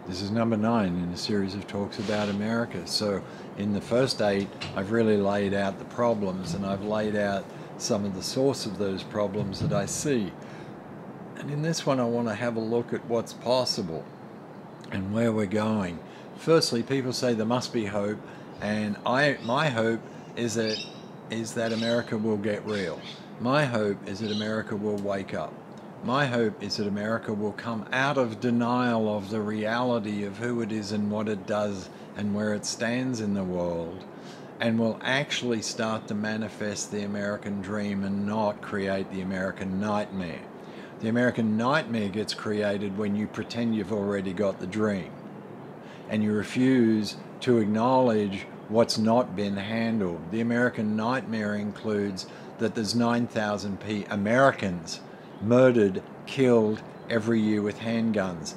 This is number 9 in a series of talks about America. So in the first 8, I've really laid out the problems, and I've laid out some of the source of those problems that I see. And in this one, I want to have a look at what's possible and where we're going. Firstly, people say there must be hope, and my hope is that America will get real. My hope is that America will wake up. My hope is that America will come out of denial of the reality of who it is and what it does and where it stands in the world, and will actually start to manifest the American dream and not create the American nightmare. The American nightmare gets created when you pretend you've already got the dream and you refuse to acknowledge what's not been handled. The American nightmare includes that there's 9,000 Americans murdered, killed every year with handguns.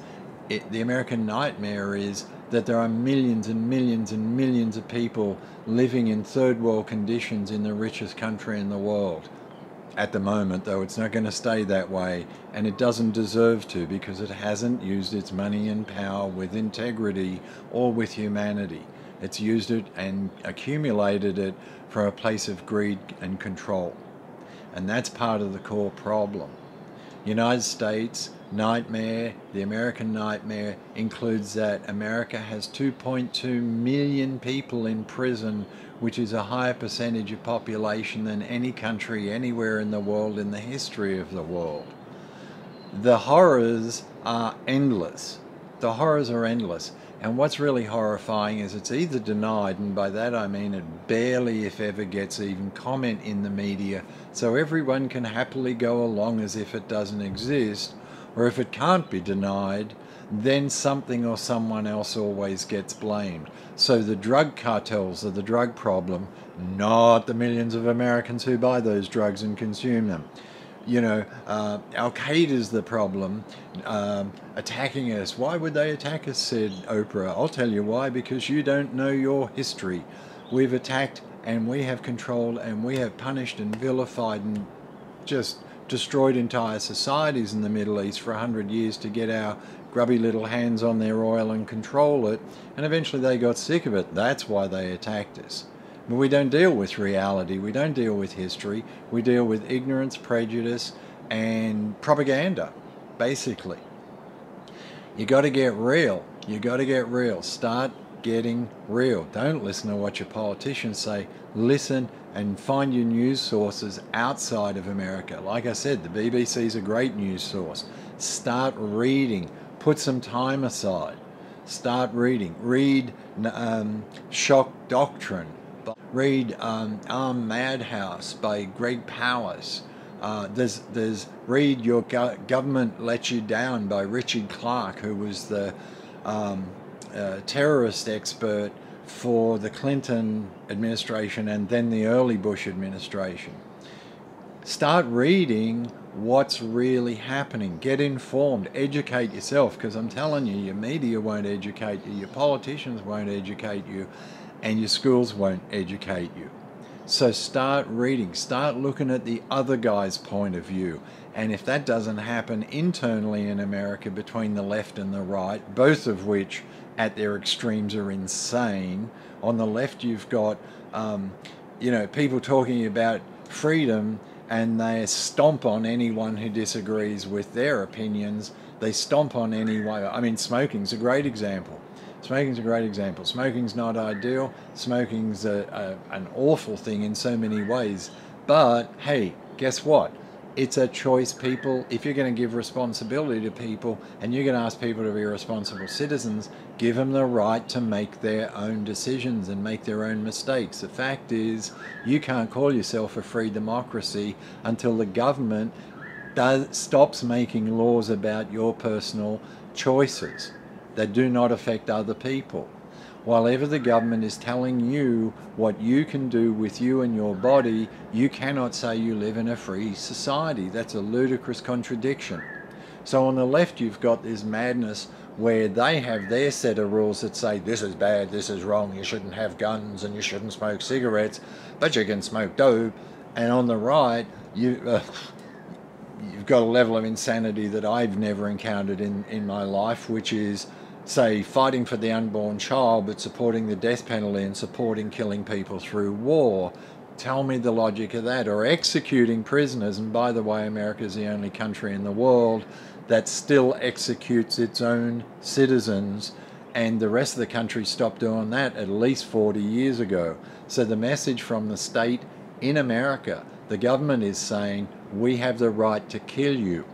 The American nightmare is that there are millions and millions and millions of people living in third world conditions in the richest country in the world. At the moment, though, it's not going to stay that way, and it doesn't deserve to, because it hasn't used its money and power with integrity or with humanity. It's used it and accumulated it from a place of greed and control. And that's part of the core problem. United States nightmare, the American nightmare, includes that America has 2.2 million people in prison, which is a higher percentage of population than any country anywhere in the world in the history of the world. The horrors are endless. The horrors are endless. And what's really horrifying is it's either denied, and by that I mean it barely, if ever, gets even comment in the media, so everyone can happily go along as if it doesn't exist, or if it can't be denied, then something or someone else always gets blamed. So the drug cartels are the drug problem, not the millions of Americans who buy those drugs and consume them. Al-Qaeda's the problem, attacking us. Why would they attack us, said Oprah. I'll tell you why, because you don't know your history. We've attacked and we have controlled and we have punished and vilified and just destroyed entire societies in the Middle East for 100 years to get our grubby little hands on their oil and control it, and eventually they got sick of it. That's why they attacked us. But we don't deal with reality, we don't deal with history, we deal with ignorance, prejudice, and propaganda, basically. You got to get real. You got to get real. Start getting real. Don't listen to what your politicians say. Listen and find your news sources outside of America. Like I said, the BBC is a great news source. Start reading. Put some time aside. Start reading. Read Shock Doctrine. Read Armed Madhouse by Greg Powers. There's Read Your Government Let You Down by Richard Clarke, who was the terrorist expert for the Clinton administration and then the early Bush administration. Start reading what's really happening. Get informed. Educate yourself, because I'm telling you, your media won't educate you, your politicians won't educate you, and your schools won't educate you. So start reading, start looking at the other guy's point of view. And if that doesn't happen internally in America between the left and the right, both of which at their extremes are insane. On the left you've got people talking about freedom, and they stomp on anyone who disagrees with their opinions. They stomp on anyone. I mean, smoking's a great example. Smoking's a great example. Smoking's not ideal. Smoking's an awful thing in so many ways. But hey, guess what? It's a choice, people. If you're going to give responsibility to people and you're going to ask people to be responsible citizens, give them the right to make their own decisions and make their own mistakes. The fact is, you can't call yourself a free democracy until the government stops making laws about your personal choices that do not affect other people. While ever the government is telling you what you can do with you and your body, you cannot say you live in a free society. That's a ludicrous contradiction. So on the left you've got this madness where they have their set of rules that say this is bad, this is wrong, you shouldn't have guns and you shouldn't smoke cigarettes, but you can smoke dope. And on the right, you've got a level of insanity that I've never encountered in my life, which is say, fighting for the unborn child but supporting the death penalty and supporting killing people through war. Tell me the logic of that. Or executing prisoners, and by the way, America is the only country in the world that still executes its own citizens, and the rest of the country stopped doing that at least 40 years ago. So the message from the state in America, the government is saying, we have the right to kill you.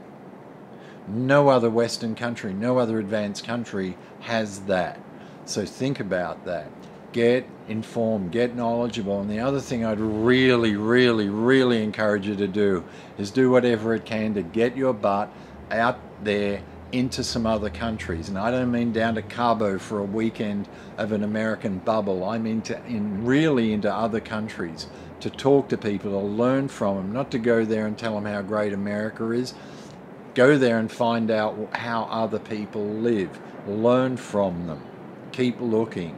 No other Western country, no other advanced country has that. So think about that. Get informed, get knowledgeable. And the other thing I'd really, really, really encourage you to do is do whatever it can to get your butt out there into some other countries. And I don't mean down to Cabo for a weekend of an American bubble. I mean really into other countries, to talk to people, to learn from them, not to go there and tell them how great America is. Go there and find out how other people live. Learn from them. Keep looking.